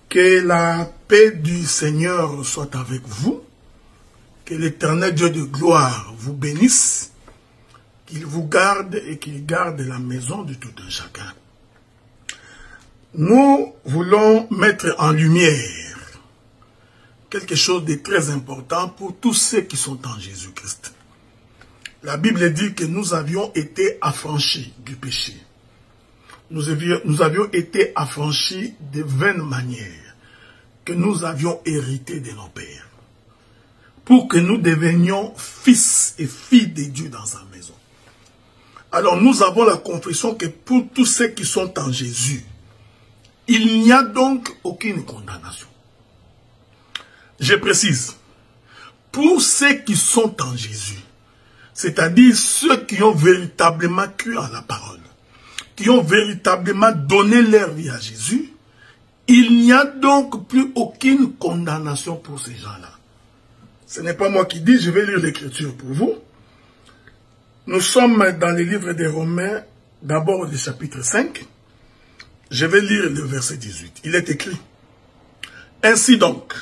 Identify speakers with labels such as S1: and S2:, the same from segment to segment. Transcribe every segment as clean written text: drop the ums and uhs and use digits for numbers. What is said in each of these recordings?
S1: Que la paix du Seigneur soit avec vous. Que l'Éternel Dieu de gloire vous bénisse. Qu'il vous garde et qu'il garde la maison de tout un chacun. Nous voulons mettre en lumière quelque chose de très important pour tous ceux qui sont en Jésus-Christ. La Bible dit que nous avions été affranchis du péché. Nous avions été affranchis de vaines manières que nous avions héritées de nos pères, pour que nous devenions fils et filles de Dieu dans sa maison. Alors nous avons la confession que pour tous ceux qui sont en Jésus, il n'y a donc aucune condamnation. Je précise, pour ceux qui sont en Jésus, c'est-à-dire ceux qui ont véritablement cru en la parole, qui ont véritablement donné leur vie à Jésus, il n'y a donc plus aucune condamnation pour ces gens-là. Ce n'est pas moi qui dis, je vais lire l'Écriture pour vous. Nous sommes dans le livre des Romains, d'abord le chapitre 5. Je vais lire le verset 18. Il est écrit: ainsi donc,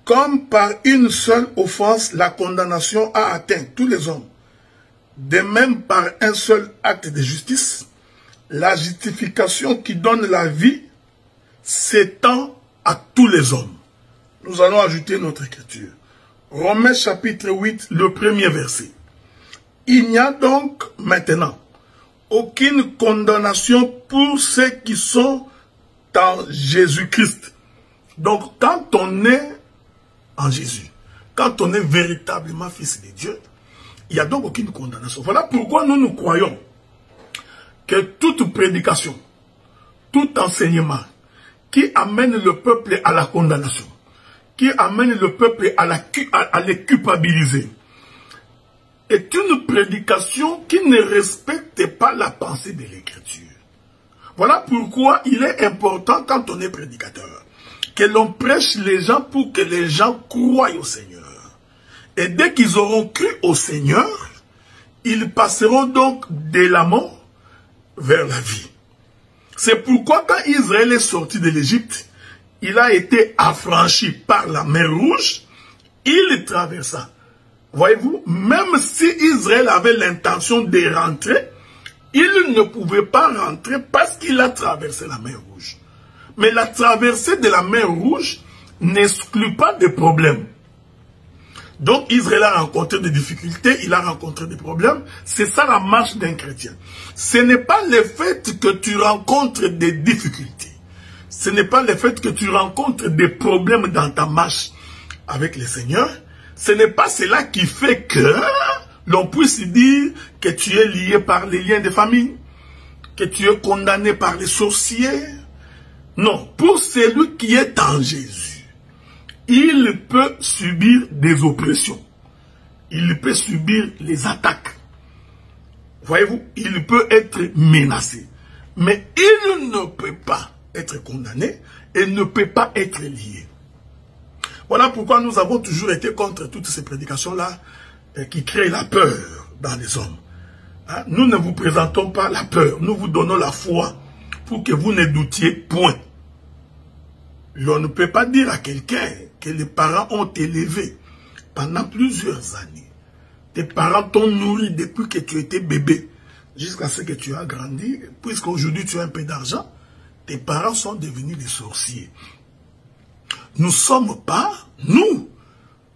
S1: comme par une seule offense, la condamnation a atteint tous les hommes, de même par un seul acte de justice, la justification qui donne la vie s'étend à tous les hommes. Nous allons ajouter notre écriture. Romains chapitre 8, le premier verset. Il n'y a donc maintenant aucune condamnation pour ceux qui sont en Jésus-Christ. Donc quand on est en Jésus, quand on est véritablement fils de Dieu, il n'y a donc aucune condamnation. Voilà pourquoi nous croyons que toute prédication, tout enseignement qui amène le peuple à la condamnation, qui amène le peuple à les culpabiliser, est une prédication qui ne respecte pas la pensée de l'Écriture. Voilà pourquoi il est important, quand on est prédicateur, que l'on prêche les gens pour que les gens croient au Seigneur. Et dès qu'ils auront cru au Seigneur, ils passeront donc de la mort vers la vie. C'est pourquoi quand Israël est sorti de l'Égypte, il a été affranchi par la mer Rouge, il traversa. Voyez-vous, même si Israël avait l'intention de rentrer, il ne pouvait pas rentrer parce qu'il a traversé la mer Rouge. Mais la traversée de la mer Rouge n'exclut pas de problèmes. Donc Israël a rencontré des difficultés, il a rencontré des problèmes. C'est ça la marche d'un chrétien. Ce n'est pas le fait que tu rencontres des difficultés. Ce n'est pas le fait que tu rencontres des problèmes dans ta marche avec le Seigneur. Ce n'est pas cela qui fait que l'on puisse dire que tu es lié par les liens de famille, que tu es condamné par les sorciers. Non, pour celui qui est en Jésus, il peut subir des oppressions. Il peut subir les attaques. Voyez-vous, il peut être menacé. Mais il ne peut pas être condamné et ne peut pas être lié. Voilà pourquoi nous avons toujours été contre toutes ces prédications-là qui créent la peur dans les hommes. Hein? Nous ne vous présentons pas la peur, nous vous donnons la foi pour que vous ne doutiez point. On ne peut pas dire à quelqu'un que les parents ont élevé pendant plusieurs années. Tes parents t'ont nourri depuis que tu étais bébé jusqu'à ce que tu as grandi. Puisqu'aujourd'hui tu as un peu d'argent, tes parents sont devenus des sorciers. Nous ne sommes pas, nous,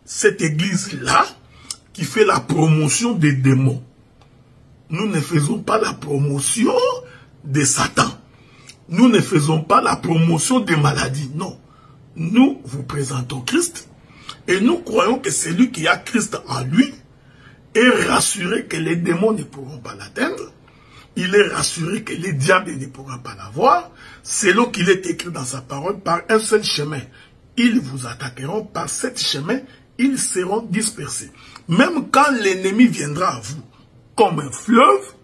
S1: cette église-là, qui fait la promotion des démons. Nous ne faisons pas la promotion de Satan. Nous ne faisons pas la promotion des maladies. Non. Nous vous présentons Christ et nous croyons que celui qui a Christ en lui est rassuré que les démons ne pourront pas l'atteindre. Il est rassuré que les diables ne pourront pas l'avoir. Selon qu'il est écrit dans sa parole, par un seul chemin, ils vous attaqueront. Par cet chemin, ils seront dispersés. Même quand l'ennemi viendra à vous comme un fleuve,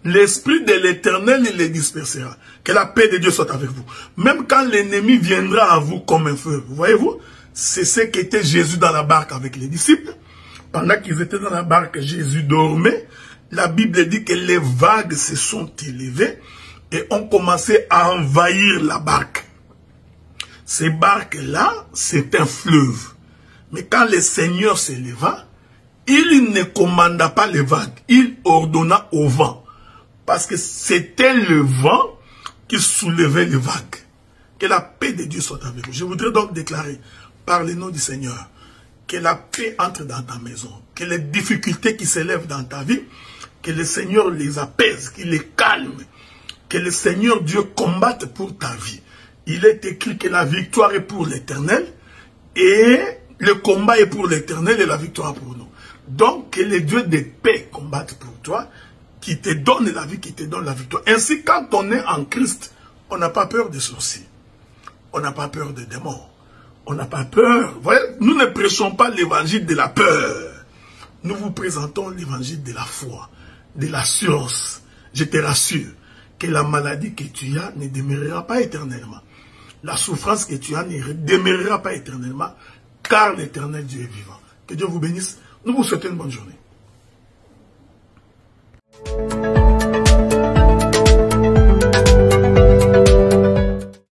S1: l'Esprit de l'Éternel les dispersera. Que la paix de Dieu soit avec vous. Même quand l'ennemi viendra à vous comme un fleuve, voyez-vous, c'est ce qu'était Jésus dans la barque avec les disciples. Pendant qu'ils étaient dans la barque, Jésus dormait. La Bible dit que les vagues se sont élevées et ont commencé à envahir la barque. Ces barques-là, c'est un fleuve. Mais quand le Seigneur s'éleva, il ne commanda pas les vagues, il ordonna au vent. Parce que c'était le vent qui soulevait les vagues. Que la paix de Dieu soit avec vous. Je voudrais donc déclarer, par le nom du Seigneur, que la paix entre dans ta maison, que les difficultés qui s'élèvent dans ta vie, que le Seigneur les apaise, qu'il les calme, que le Seigneur Dieu combatte pour ta vie. Il est écrit que la victoire est pour l'Éternel et le combat est pour l'Éternel et la victoire pour nous. Donc, que le Dieu de paix combatte pour toi, qui te donne la vie, qui te donne la victoire. Ainsi, quand on est en Christ, on n'a pas peur des sorciers. On n'a pas peur des démons. On n'a pas peur. Vous voyez, nous ne prêchons pas l'évangile de la peur. Nous vous présentons l'évangile de la foi, de l'assurance. Je te rassure que la maladie que tu as ne demeurera pas éternellement. La souffrance que tu as ne demeurera pas éternellement, car l'Éternel Dieu est vivant. Que Dieu vous bénisse. Nous vous souhaitons une bonne journée.